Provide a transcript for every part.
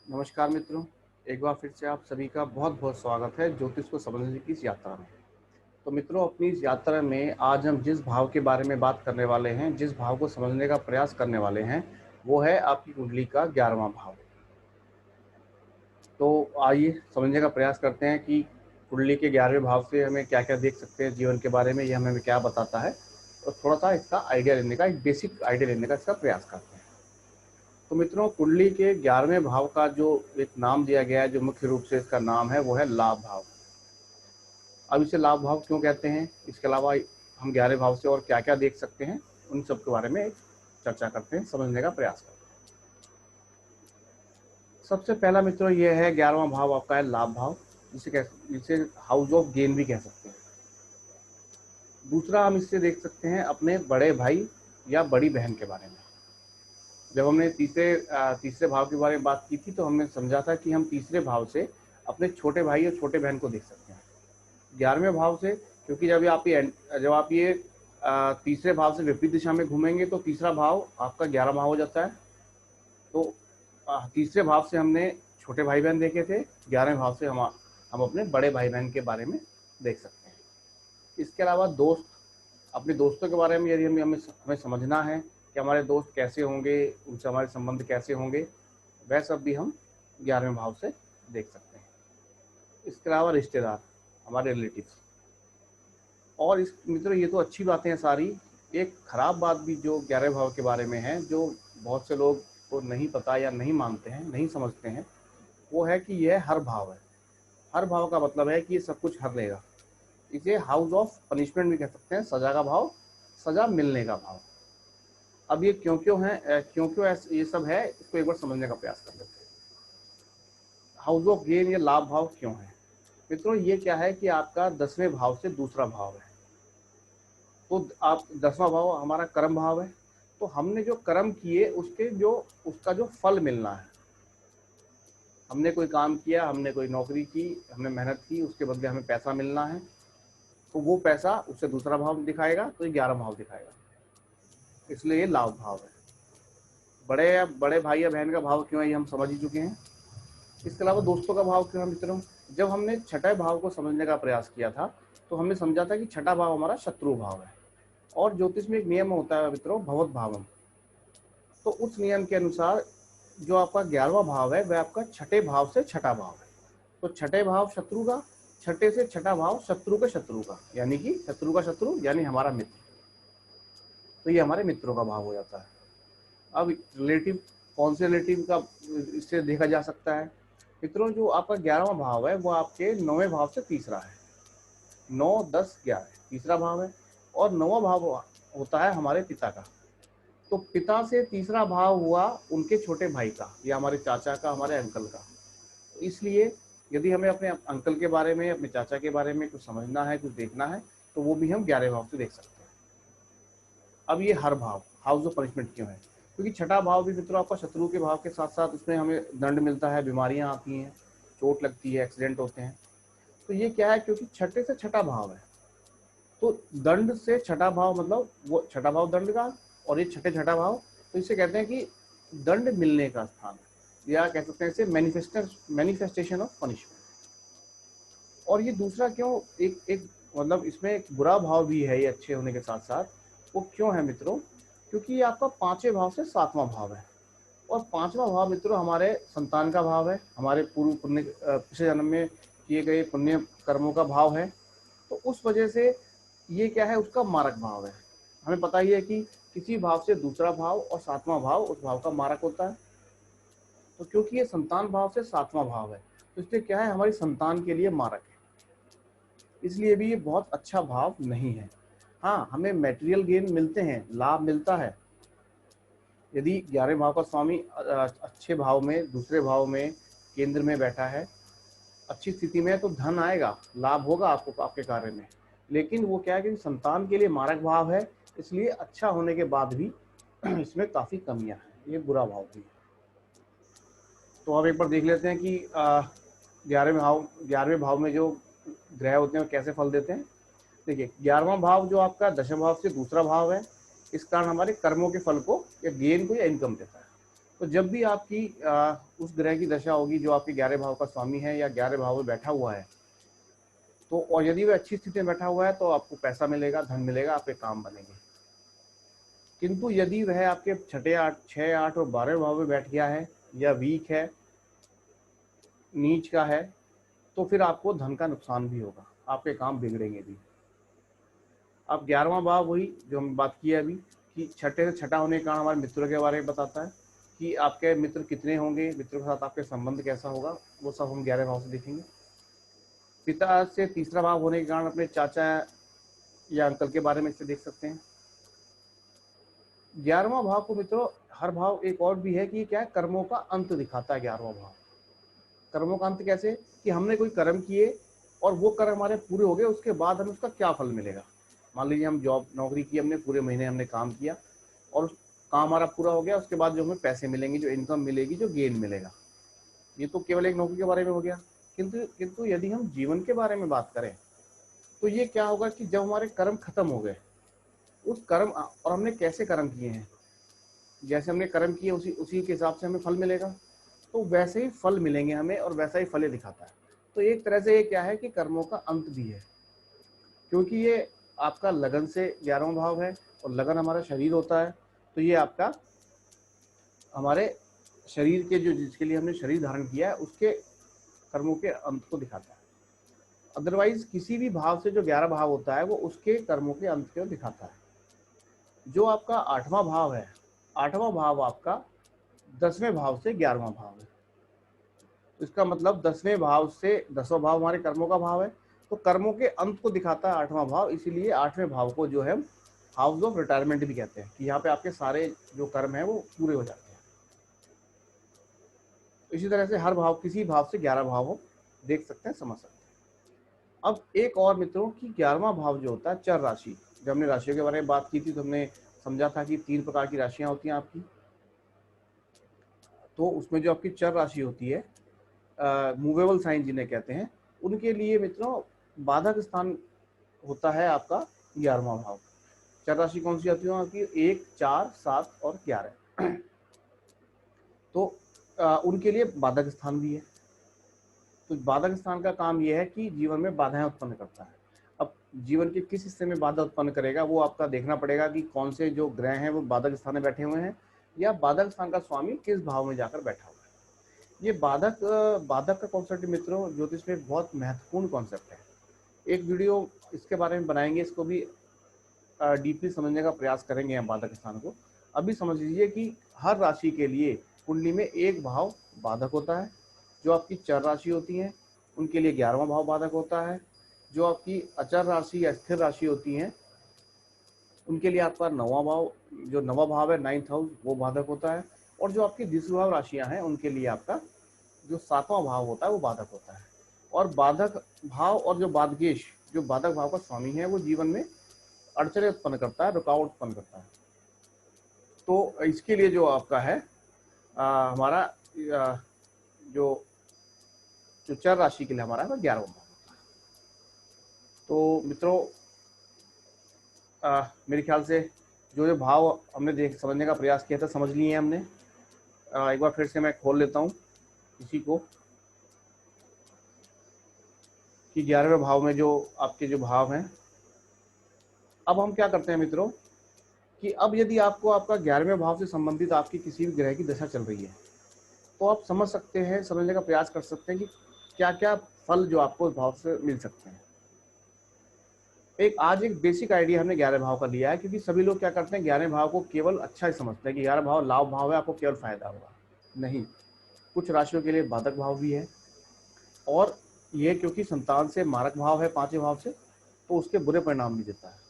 नमस्कार मित्रों, एक बार फिर से आप सभी का बहुत बहुत स्वागत है ज्योतिष को समझने की इस यात्रा में। तो मित्रों, अपनी इस यात्रा में आज हम जिस भाव के बारे में बात करने वाले हैं, जिस भाव को समझने का प्रयास करने वाले हैं, वो है आपकी कुंडली का 11वां भाव। तो आइए समझने का प्रयास करते हैं कि कुंडली के 11वें भाव से हमें क्या क्या देख सकते हैं जीवन के बारे में, ये हमें क्या बताता है, और थोड़ा सा इसका आइडिया लेने का, एक बेसिक आइडिया लेने का इसका प्रयास करते हैं। तो मित्रों, कुंडली के 11वें भाव का जो एक नाम दिया गया है, जो मुख्य रूप से इसका नाम है, वो है लाभ भाव। अब इसे लाभ भाव क्यों कहते हैं, इसके अलावा हम 11 भाव से और क्या क्या देख सकते हैं, उन सब के बारे में चर्चा करते हैं, समझने का प्रयास करते हैं। सबसे पहला मित्रों ये है 11वां भाव आपका है लाभ भाव, जिसे हाउस ऑफ गेन भी कह सकते हैं। दूसरा हम इससे देख सकते हैं अपने बड़े भाई या बड़ी बहन के बारे में। जब हमने तीसरे भाव के बारे में बात की थी, तो हमने समझा था कि हम तीसरे भाव से अपने छोटे भाई और छोटे बहन को देख सकते हैं। 11वें भाव से, क्योंकि जब आप ये तीसरे भाव से विपरीत दिशा में घूमेंगे, तो तीसरा भाव आपका 11 भाव हो जाता है। तो तीसरे भाव से हमने छोटे भाई बहन देखे थे, 11वें भाव से हम अपने बड़े भाई बहन के बारे में देख सकते हैं। इसके अलावा दोस्त, अपने दोस्तों के बारे में यदि हमें समझना है कि हमारे दोस्त कैसे होंगे, उनसे हमारे संबंध कैसे होंगे, वह सब भी हम 11वें भाव से देख सकते हैं। इसके अलावा रिश्तेदार, हमारे रिलेटिव्स। और इस मित्रों, ये तो अच्छी बातें हैं सारी। एक खराब बात भी जो 11वें भाव के बारे में है, जो बहुत से लोग को नहीं पता या नहीं मानते हैं, नहीं समझते हैं, वो है कि यह हर भाव है। हर भाव का मतलब है कि ये सब कुछ हर लेगा। इसे हाउस ऑफ पनिशमेंट भी कह सकते हैं, सजा का भाव, सजा मिलने का भाव। अब ये क्यों ये सब है, इसको एक बार समझने का प्रयास कर लेते हैं। हाउस ऑफ गेन या लाभ भाव क्यों है मित्रों? ये क्या है कि आपका 10वें भाव से दूसरा भाव है। तो आप 10वां भाव हमारा कर्म भाव है। तो हमने जो कर्म किए, उसका जो फल मिलना है, हमने कोई काम किया, हमने कोई नौकरी की, हमने मेहनत की, उसके बदले हमें पैसा मिलना है, तो वो पैसा उससे दूसरा भाव दिखाएगा, तो ये 11 भाव दिखाएगा। इसलिए ये लाभ भाव है। बड़े भाई या बहन का भाव क्यों है, ये हम समझ ही चुके हैं। इसके अलावा दोस्तों का भाव क्यों है मित्रों? जब हमने छठे भाव को समझने का प्रयास किया था, तो हमने समझा था कि छठा भाव हमारा शत्रु भाव है। और ज्योतिष में एक नियम होता है मित्रों, भवत भावम। तो उस नियम के अनुसार जो आपका 11वां भाव है, वह आपका छठे भाव से छठा भाव है। तो छठे भाव शत्रु का, छठे से छठा भाव शत्रु का, यानी कि शत्रु का शत्रु यानी हमारा मित्र। तो ये हमारे मित्रों का भाव हो जाता है। अब रिलेटिव, कौन से रिलेटिव का इससे देखा जा सकता है मित्रों? जो आपका 11वां भाव है, वो आपके 9वें भाव से तीसरा है। 9, 10, 11 तीसरा भाव है। और 9वां भाव होता है हमारे पिता का। तो पिता से तीसरा भाव हुआ उनके छोटे भाई का, या हमारे चाचा का, हमारे अंकल का। तो इसलिए यदि हमें अपने अंकल के बारे में, अपने चाचा के बारे में कुछ समझना है, कुछ देखना है, तो वो भी हम 11वें भाव से देख सकते हैं। अब ये हर भाव, हाउस ऑफ पनिशमेंट क्यों है? क्योंकि छठा भाव भी मित्रों आपका शत्रु के भाव के साथ साथ, उसमें हमें दंड मिलता है, बीमारियां आती हैं, चोट लगती है, एक्सीडेंट होते हैं। तो ये क्या है? क्योंकि छठे से छठा भाव है, तो दंड से छठा भाव, मतलब वो छठा भाव दंड का, और ये छठा भाव, तो इसे कहते हैं कि दंड मिलने का स्थान, या कह सकते हैं इसे मैनिफेस्टेशन ऑफ पनिशमेंट। और ये दूसरा क्यों, एक एक मतलब इसमें एक बुरा भाव भी है ये अच्छे होने के साथ साथ। वो क्यों है मित्रों? क्योंकि ये आपका 5वें भाव से 7वां भाव है। और 5वां भाव मित्रों हमारे संतान का भाव है, हमारे पूर्व पुण्य, पिछले जन्म में किए गए पुण्य कर्मों का भाव है। तो उस वजह से ये क्या है, उसका मारक भाव है। हमें पता ही है कि किसी भाव से दूसरा भाव और 7वां भाव उस भाव का मारक होता है। तो क्योंकि ये संतान भाव से 7वां भाव है, तो इसलिए क्या है, हमारी संतान के लिए मारक है। इसलिए भी ये बहुत अच्छा भाव नहीं है। हाँ, हमें मेटेरियल गेन मिलते हैं, लाभ मिलता है। यदि 11वें भाव का स्वामी अच्छे भाव में, दूसरे भाव में, केंद्र में बैठा है, अच्छी स्थिति में है, तो धन आएगा, लाभ होगा आपको आपके कार्य में। लेकिन वो क्या है कि संतान के लिए मारक भाव है, इसलिए अच्छा होने के बाद भी इसमें काफ़ी कमियां हैं, ये बुरा भाव भी है। तो अब एक बार देख लेते हैं कि 11वें भाव में जो ग्रह होते हैं वो कैसे फल देते हैं। देखिए, 11वां भाव जो आपका दशम भाव से दूसरा भाव है, इस कारण हमारे कर्मों के फल को, या गेन को, या इनकम देता है। तो जब भी आपकी उस ग्रह की दशा होगी जो आपके 11 भाव का स्वामी है या 11 भाव में बैठा हुआ है, तो और यदि वह अच्छी स्थिति में बैठा हुआ है तो आपको पैसा मिलेगा, धन मिलेगा, आपके काम बनेंगे। किंतु यदि वह आपके छठे, आठ, 6, 8 और 12 भाव में बैठ गया है या वीक है, नीच का है, तो फिर आपको धन का नुकसान भी होगा, आपके काम बिगड़ेंगे भी। अब 11वां भाव वही जो हम बात की है अभी, कि छठे से छठा होने के कारण हमारे मित्रों के बारे में बताता है कि आपके मित्र कितने होंगे, मित्रों के साथ आपके संबंध कैसा होगा, वो सब हम 11 भाव से देखेंगे। पिता से तीसरा भाव होने के कारण अपने चाचा या अंकल के बारे में इससे देख सकते हैं। 11वां भाव को मित्रों, हर भाव एक और भी है कि क्या है, कर्मों का अंत दिखाता है 11वां भाव। कर्मों का अंत कैसे, कि हमने कोई कर्म किए और वो कर्म हमारे पूरे हो गए, उसके बाद हमें उसका क्या फल मिलेगा। मान लीजिए हम जॉब नौकरी की, हमने पूरे महीने हमने काम किया और काम हमारा पूरा हो गया, उसके बाद जो हमें पैसे मिलेंगे, जो इनकम मिलेगी, जो गेन मिलेगा, ये तो केवल एक नौकरी के बारे में हो गया। किंतु किंतु यदि हम जीवन के बारे में बात करें तो ये क्या होगा कि जब हमारे कर्म खत्म हो गए, उस कर्म और हमने कैसे कर्म किए हैं, जैसे हमने कर्म किए उसी उसी के हिसाब से हमें फल मिलेगा, तो वैसे ही फल मिलेंगे हमें और वैसा ही फल दिखाता है। तो एक तरह से ये क्या है कि कर्मों का अंत भी है, क्योंकि ये आपका लगन से 11वां भाव है और लगन हमारा शरीर होता है, तो ये आपका हमारे शरीर के जो जिसके लिए हमने शरीर धारण किया है उसके कर्मों के अंत को दिखाता है। अदरवाइज किसी भी भाव से जो 11 भाव होता है वो उसके कर्मों के अंत को दिखाता है। जो आपका 8वां भाव है, 8वां भाव आपका 10वें भाव से 11वां भाव है, तो इसका मतलब 10वें भाव से 10वां भाव हमारे कर्मों का भाव है, तो कर्मों के अंत को दिखाता है 8वां भाव, इसीलिए 8वें भाव को जो है हाउस ऑफ रिटायरमेंट भी कहते हैं, कि यहाँ पे आपके सारे जो कर्म है वो पूरे हो जाते हैं। इसी तरह से हर भाव, किसी भाव से 11 भाव हो, देख सकते हैं, समझ सकते हैं। अब एक और मित्रों की 11वां भाव जो होता है चर राशि, जब हमने राशियों के बारे में बात की थी तो हमने समझा था कि 3 प्रकार की राशियां होती हैं आपकी। तो उसमें जो आपकी चर राशि होती है, मूवेबल साइन जिन्हें कहते हैं, उनके लिए मित्रों बाधक स्थान होता है आपका 11वां भाव। चर राशि कौन सी आती है आपकी, 1, 4, 7 और 11। तो उनके लिए बाधक स्थान भी है। तो बाधक स्थान का काम यह है कि जीवन में बाधाएं उत्पन्न करता है। अब जीवन के किस हिस्से में बाधा उत्पन्न करेगा वो आपका देखना पड़ेगा कि कौन से जो ग्रह हैं वो बाधक स्थान में बैठे हुए हैं, या बाधक स्थान का स्वामी किस भाव में जाकर बैठा हुआ है। ये बाधक बाधक का कॉन्सेप्ट मित्रों ज्योतिष में बहुत महत्वपूर्ण कॉन्सेप्ट है। एक वीडियो इसके बारे में बनाएंगे, इसको भी डीपली समझने का प्रयास करेंगे हम बाधक स्थान को। अभी समझ लीजिए कि हर राशि के लिए कुंडली में एक भाव बाधक होता है। जो आपकी चर राशि होती हैं उनके लिए 11वां भाव बाधक होता है। जो आपकी अचर राशि या स्थिर राशि होती हैं उनके लिए आपका 9वां भाव, जो 9वां भाव है 9th हाउस, वो बाधक होता है। और जो आपकी द्वितीय राशियां हैं उनके लिए आपका जो 7वां भाव होता है वो बाधक होता है। और बाधक भाव और जो बाधकेश, जो बाधक भाव का स्वामी है, वो जीवन में अड़चने उत्पन्न करता है, रुकावट उत्पन्न करता है। तो इसके लिए जो आपका है हमारा जो जो चर राशि के लिए हमारा है 11वां भाव। तो मित्रों मेरे ख्याल से जो जो भाव हमने देख समझने का प्रयास किया था समझ लिए हैं हमने। एक बार फिर से मैं खोल लेता हूँ इसी को, कि 11वें भाव में जो आपके जो भाव हैं। अब हम क्या करते हैं मित्रों कि अब यदि आपको आपका 11वें भाव से संबंधित आपकी किसी भी ग्रह की दशा चल रही है तो आप समझ सकते हैं, समझने का प्रयास कर सकते हैं कि क्या क्या फल जो आपको इस भाव से मिल सकते हैं। आज एक बेसिक आइडिया हमने 11 भाव का लिया है, क्योंकि सभी लोग क्या करते हैं 11 भाव को केवल अच्छा ही समझते हैं कि 11 भाव लाभ भाव है, आपको केवल फायदा होगा। नहीं, कुछ राशियों के लिए बाधक भाव भी है, और ये क्योंकि संतान से मारक भाव है 5वें भाव से, तो उसके बुरे परिणाम भी देता है।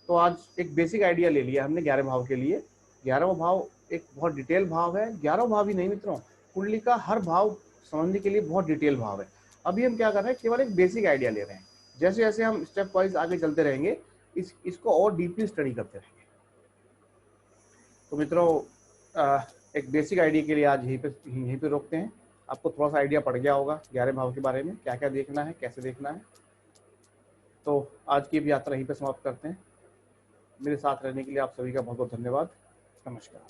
तो आज एक बेसिक आइडिया ले लिया हमने 11 भाव के लिए। 11वां भाव एक बहुत डिटेल भाव है। 11वां भाव ही नहीं मित्रों, कुंडली का हर भाव समझने के लिए बहुत डिटेल भाव है। अभी हम क्या कर रहे हैं, केवल एक बेसिक आइडिया ले रहे हैं। जैसे जैसे हम स्टेप वाइज आगे चलते रहेंगे इसको और डीपली स्टडी करते रहेंगे। तो मित्रों एक बेसिक आइडिया के लिए आज यहीं पे रोकते हैं। आपको थोड़ा सा आइडिया पड़ गया होगा 11 भाव के बारे में, क्या क्या देखना है, कैसे देखना है। तो आज की भी यात्रा यहीं पे समाप्त करते हैं। मेरे साथ रहने के लिए आप सभी का बहुत बहुत धन्यवाद। नमस्कार।